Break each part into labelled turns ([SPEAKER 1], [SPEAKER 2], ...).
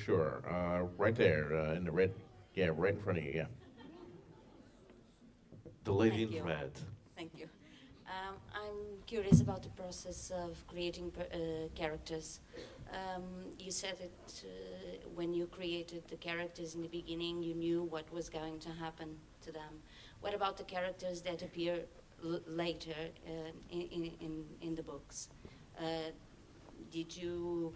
[SPEAKER 1] sure. Right there in the red. Yeah, right in front of you. Yeah.
[SPEAKER 2] The lady
[SPEAKER 3] Thank
[SPEAKER 2] in
[SPEAKER 3] you.
[SPEAKER 2] red.
[SPEAKER 3] Thank you. I'm curious about the process of creating characters. You said that when you created the characters in the beginning, you knew what was going to happen to them. What about the characters that appear later in the books? Uh, did you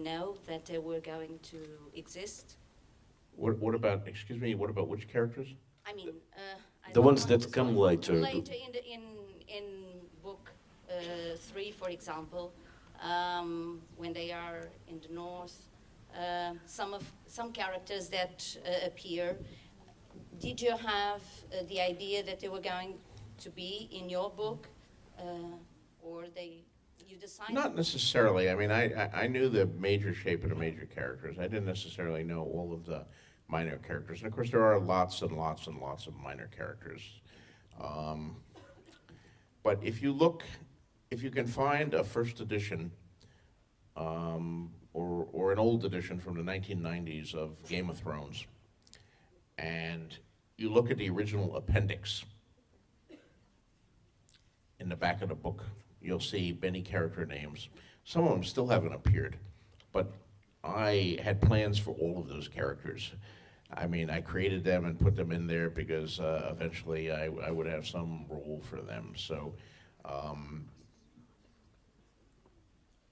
[SPEAKER 3] know that they were going to exist?
[SPEAKER 1] What about? Excuse me. What about which characters?
[SPEAKER 3] I mean, I
[SPEAKER 2] The
[SPEAKER 3] don't
[SPEAKER 2] ones
[SPEAKER 3] want
[SPEAKER 2] that
[SPEAKER 3] to
[SPEAKER 2] come
[SPEAKER 3] spoil.
[SPEAKER 2] later.
[SPEAKER 3] Later in book 3, for example, when they are in the north, some characters that appear. Did you have the idea that they were going to be in your book, or you decided?
[SPEAKER 1] Not necessarily. I mean, I knew the major shape of the major characters. I didn't necessarily know all of the minor characters. And of course, there are lots and lots and lots of minor characters. Um, but if you can find a first edition or an old edition from the 1990s of Game of Thrones, and you look at the original appendix in the back of the book, you'll see many character names. Some of them still haven't appeared, but I had plans for all of those characters. I mean, I created them and put them in there because eventually I would have some role for them. So um,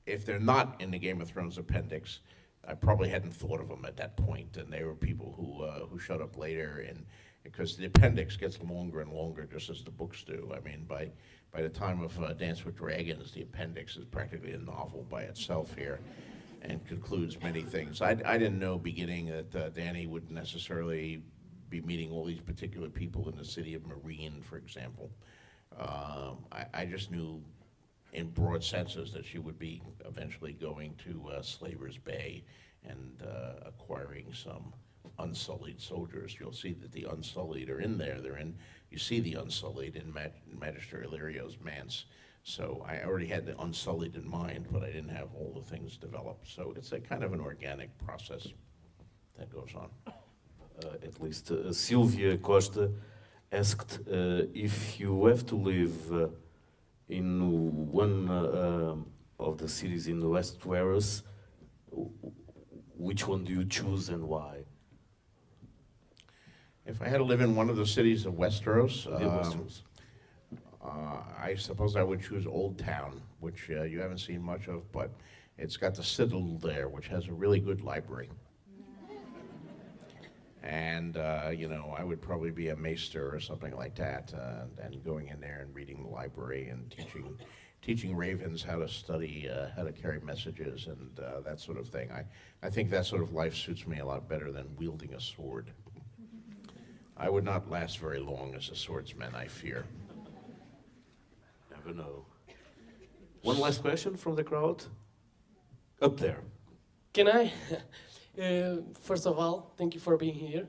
[SPEAKER 1] if they're not in the Game of Thrones appendix, I probably hadn't thought of them at that point, and they were people who showed up later, and because the appendix gets longer and longer just as the books do. I mean, by the time of Dance with Dragons, the appendix is practically a novel by itself here, and concludes many things. I didn't know beginning that Danny would necessarily be meeting all these particular people in the city of Marine, for example. I just knew in broad senses that she would be eventually going to Slaver's Bay and acquiring some unsullied soldiers. You'll see that the unsullied are in there. You see the unsullied in Magister Illyrio's manse. So I already had the unsullied in mind, but I didn't have all the things developed. So it's a kind of an organic process that goes on.
[SPEAKER 2] At least Sylvia Costa asked if you have to live in one of the cities in Westeros, which one do you choose and why?
[SPEAKER 1] If I had to live in one of the cities of Westeros,
[SPEAKER 2] Westeros.
[SPEAKER 1] I suppose I would choose Old Town, which you haven't seen much of, but it's got the Citadel there, which has a really good library. And, I would probably be a Maester or something like that, and going in there and reading the library and teaching ravens how to study, how to carry messages and that sort of thing. I think that sort of life suits me a lot better than wielding a sword. I would not last very long as a swordsman, I fear.
[SPEAKER 2] Never know. One last question from the crowd. Up there.
[SPEAKER 4] Can I? First of all, thank you for being here.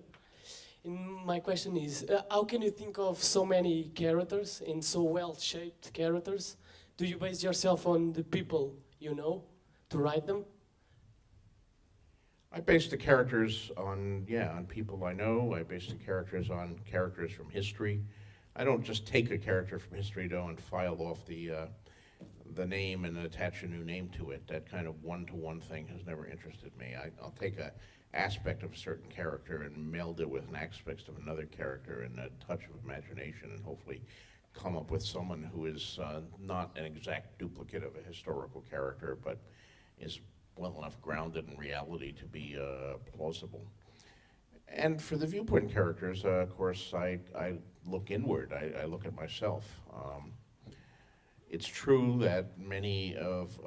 [SPEAKER 4] And my question is, how can you think of so many characters and so well-shaped characters? Do you base yourself on the people you know to write them?
[SPEAKER 1] I base the characters on people I know. I base the characters on characters from history. I don't just take a character from history, though, and file off the name and attach a new name to it. That kind of one-to-one thing has never interested me. I'll take an aspect of a certain character and meld it with an aspect of another character and a touch of imagination, and hopefully come up with someone who is not an exact duplicate of a historical character, but is well enough grounded in reality to be plausible. And for the viewpoint characters, of course, I look inward. I look at myself. It's true that many of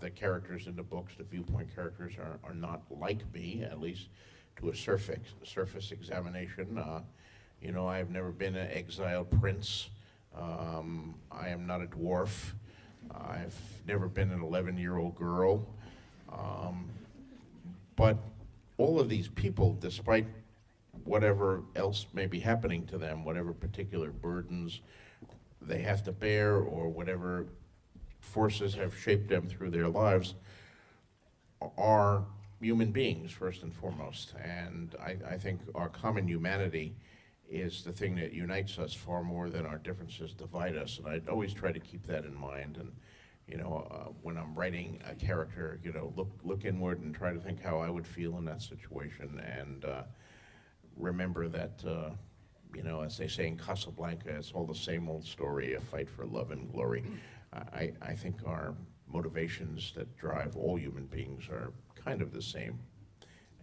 [SPEAKER 1] the characters in the books, the viewpoint characters, are not like me, at least to a surface examination. I've never been an exiled prince. I am not a dwarf. I've never been an 11-year-old girl. But all of these people, despite whatever else may be happening to them, whatever particular burdens they have to bear or whatever forces have shaped them through their lives, are human beings first and foremost. And I think our common humanity is the thing that unites us far more than our differences divide us. And I'd always try to keep that in mind. And when I'm writing a character, look inward and try to think how I would feel in that situation, and remember that, as they say in Casablanca, it's all the same old story, a fight for love and glory. I think our motivations that drive all human beings are kind of the same,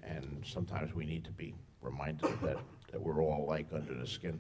[SPEAKER 1] and sometimes we need to be reminded of that we're all alike under the skin.